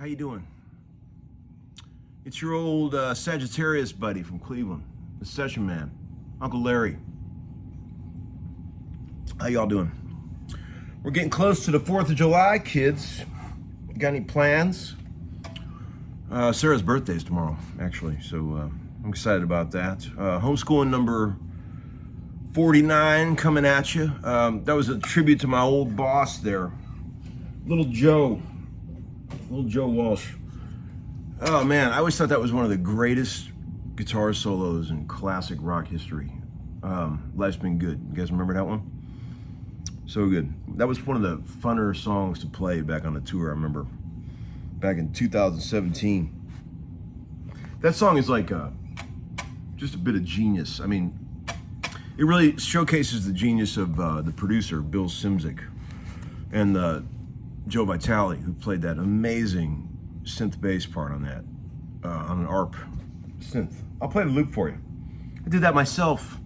How you doing? It's your old Sagittarius buddy from Cleveland, the Session Man, Uncle Larry. How y'all doing? We're getting close to the 4th of July, kids. Got any plans? Sarah's birthday is tomorrow, actually, so I'm excited about that. Homeschooling number 49 coming at you. That was a tribute to my old boss there, little Joe Walsh. Oh man, I always thought that was one of the greatest guitar solos in classic rock history. Life's Been Good. You guys remember that one? So good. That was one of the funner songs to play back on the tour, I remember. Back in 2017. That song is like just a bit of genius. I mean, it really showcases the genius of the producer, Bill Szymczyk, and Joe Vitale, who played that amazing synth bass part on that, on an ARP synth. I'll play the loop for you. I did that myself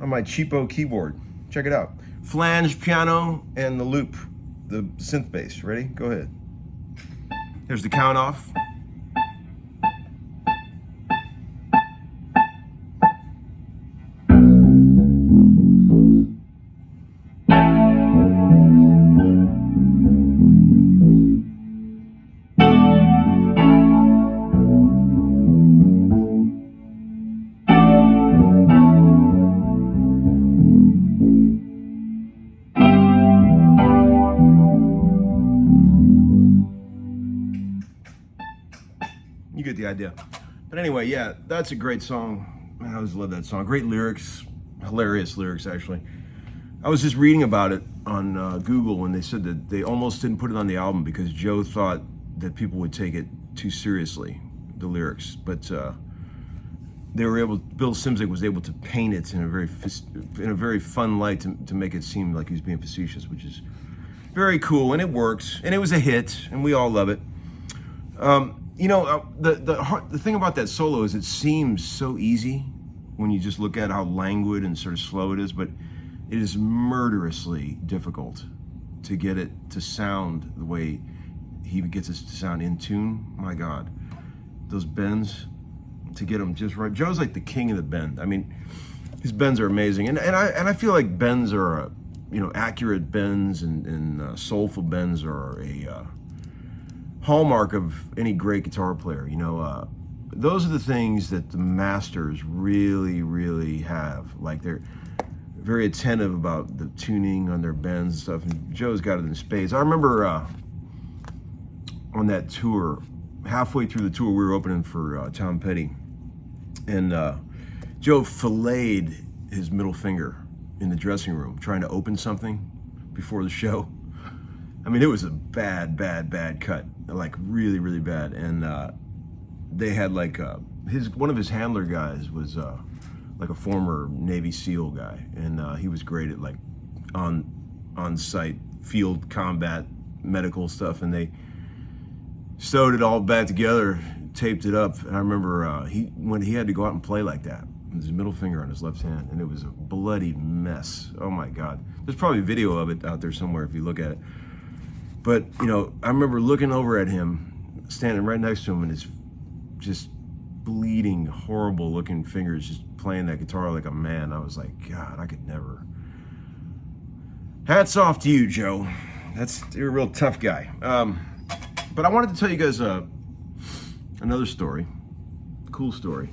on my cheapo keyboard. Check it out. Flange, piano, and the loop, the synth bass. Ready? Go ahead. There's the count off. You get the idea. But anyway, yeah, that's a great song. Man, I always love that song. Great lyrics, hilarious lyrics, actually. I was just reading about it on Google, and they said that they almost didn't put it on the album because Joe thought that people would take it too seriously, the lyrics. But they were able. Bill Szymczyk was able to paint it in a very fun light to make it seem like he was being facetious, which is very cool, and it works, and it was a hit, and we all love it. You know, the thing about that solo is it seems so easy when you just look at how languid and sort of slow it is, but it is murderously difficult to get it to sound the way he gets it to sound in tune. My God, those bends, to get them just right. Joe's like the king of the bend. I mean, his bends are amazing, and I feel like bends are, accurate bends and soulful bends are a hallmark of any great guitar player. Those are the things that the masters really, really have. Like, they're very attentive about the tuning on their bends and stuff, and Joe's got it in spades. I remember on that tour, halfway through the tour, we were opening for Tom Petty, and Joe filleted his middle finger in the dressing room trying to open something before the show. I mean, it was a bad cut, like really, really bad. And they had like one of his handler guys was like a former Navy SEAL guy, and he was great at like on-site field combat medical stuff. And they sewed it all back together, taped it up. And I remember when he had to go out and play like that, with his middle finger on his left hand, and it was a bloody mess. Oh my God! There's probably video of it out there somewhere if you look at it. But, I remember looking over at him, standing right next to him, and his just bleeding, horrible looking fingers just playing that guitar like a man. I was like, God, I could never. Hats off to you, Joe. You're a real tough guy. But I wanted to tell you guys another story, cool story.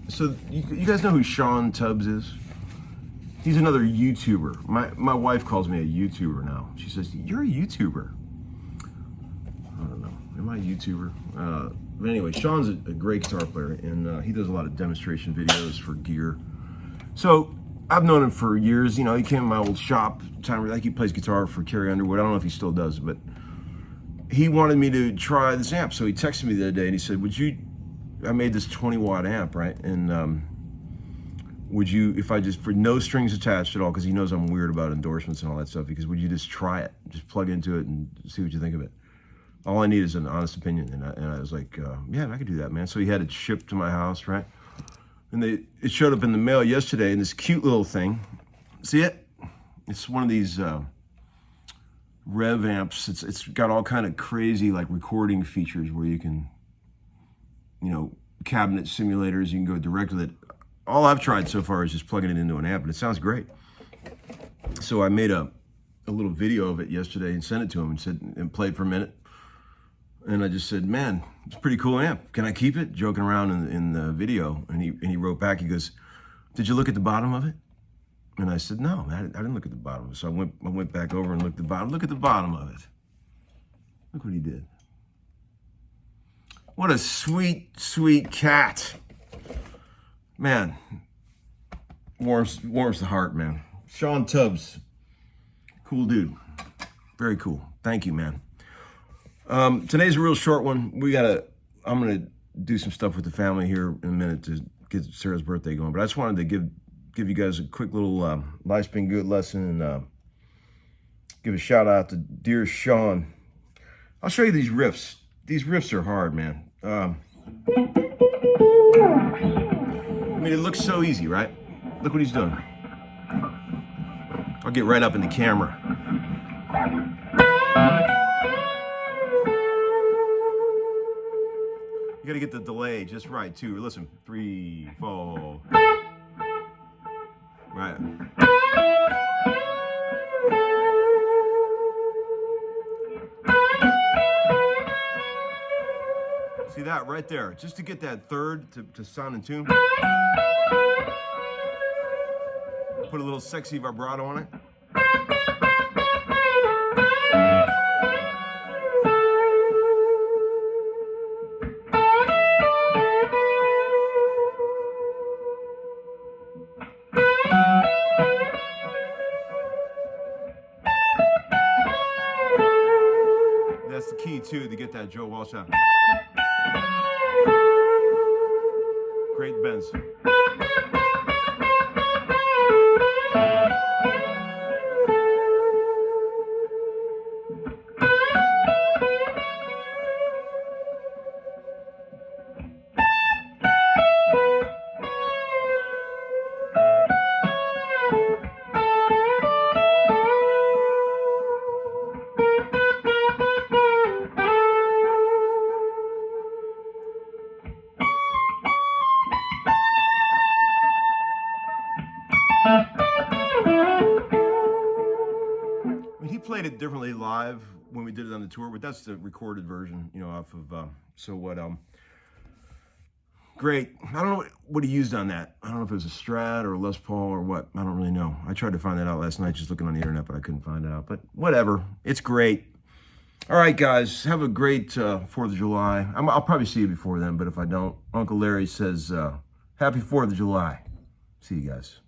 So you guys know who Sean Tubbs is? He's another YouTuber. My wife calls me a YouTuber now. She says, "You're a YouTuber." I don't know. Am I a YouTuber? But anyway, Sean's a great guitar player, and he does a lot of demonstration videos for gear. So I've known him for years. He came in my old shop. He plays guitar for Carrie Underwood. I don't know if he still does, but he wanted me to try this amp. So he texted me the other day, and he said, I made this 20-watt amp, right? And would you, if I just, for no strings attached at all, because he knows I'm weird about endorsements and all that stuff, because would you just try it? Just plug into it and see what you think of it. All I need is an honest opinion. And I was like, yeah, I could do that, man. So he had it shipped to my house, right? And it showed up in the mail yesterday in this cute little thing. See it? It's one of these rev amps. It's got all kind of crazy like recording features where you can, cabinet simulators. You can go direct with it. All I've tried so far is just plugging it into an amp, and it sounds great. So I made a little video of it yesterday and sent it to him and played for a minute. And I just said, man, it's a pretty cool amp. Can I keep it? Joking around in the video. And he wrote back, he goes, did you look at the bottom of it? And I said, no, I didn't look at the bottom. So I went back over and looked at the bottom. Look at the bottom of it. Look what he did. What a sweet, sweet cat. Man, warms the heart, man. Sean Tubbs, cool dude. Very cool. Thank you, man. Today's a real short one. I'm gonna do some stuff with the family here in a minute to get Sarah's birthday going. But I just wanted to give you guys a quick little Life's Been Good lesson and give a shout out to dear Sean. I'll show you these riffs. These riffs are hard, man. I mean, it looks so easy, right? Look what he's doing. I'll get right up in the camera. You gotta get the delay just right, too. Listen, 3, 4. Right. See that right there? Just to get that third to sound in tune. Put a little sexy vibrato on it. That's the key too, to get that Joe Walsh sound. Great bends. I mean, he played it differently live when we did it on the tour, but that's the recorded version, off of, great. I don't know what he used on that. I don't know if it was a Strat or a Les Paul or what. I don't really know. I tried to find that out last night just looking on the internet, but I couldn't find it out. But whatever. It's great. All right, guys. Have a great 4th of July. I'll probably see you before then, but if I don't, Uncle Larry says, Happy 4th of July. See you guys.